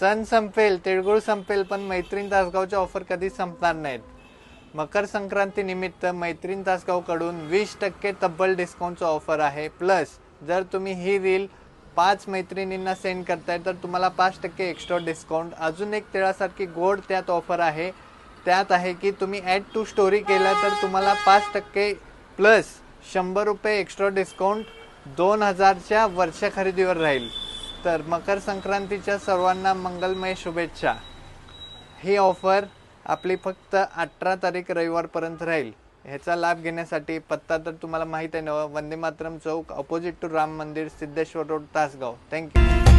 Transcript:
सण संपेल, तिळगुळ संपेल, पण मैत्रीण तासगावच्या ऑफर कधी संपणार नाहीत. मकर संक्रांती निमित्त मैत्रीण तासगावकडून 20% तब्बल डिस्काउंटचा ऑफर आहे. प्लस जर तुम्ही ही रील 5 मैत्रिणींना सेंड करताय तर तुम्हाला 5% एक्स्ट्रा डिस्काउंट. अजून एक तिळासारखी गोड त्यात ऑफर आहे. त्यात आहे की तुम्ही ॲड टू स्टोरी केला तर तुम्हाला 5% प्लस 100 रुपये एक्स्ट्रा डिस्काउंट 2000च्या वरच्या खरेदीवर राहील. तर मकर संक्रांतीच्या सर्वांना मंगलमय शुभेच्छा. ही ऑफर आपली फक्त 18 तारीख रविवारपर्यंत राहील. ह्याचा लाभ घेण्यासाठी पत्ता तर तुम्हाला माहीत आहे ना, वंदे मातरम चौक, अपोजिट टू राम मंदिर, सिद्धेश्वर रोड, तासगाव. थँक्यू.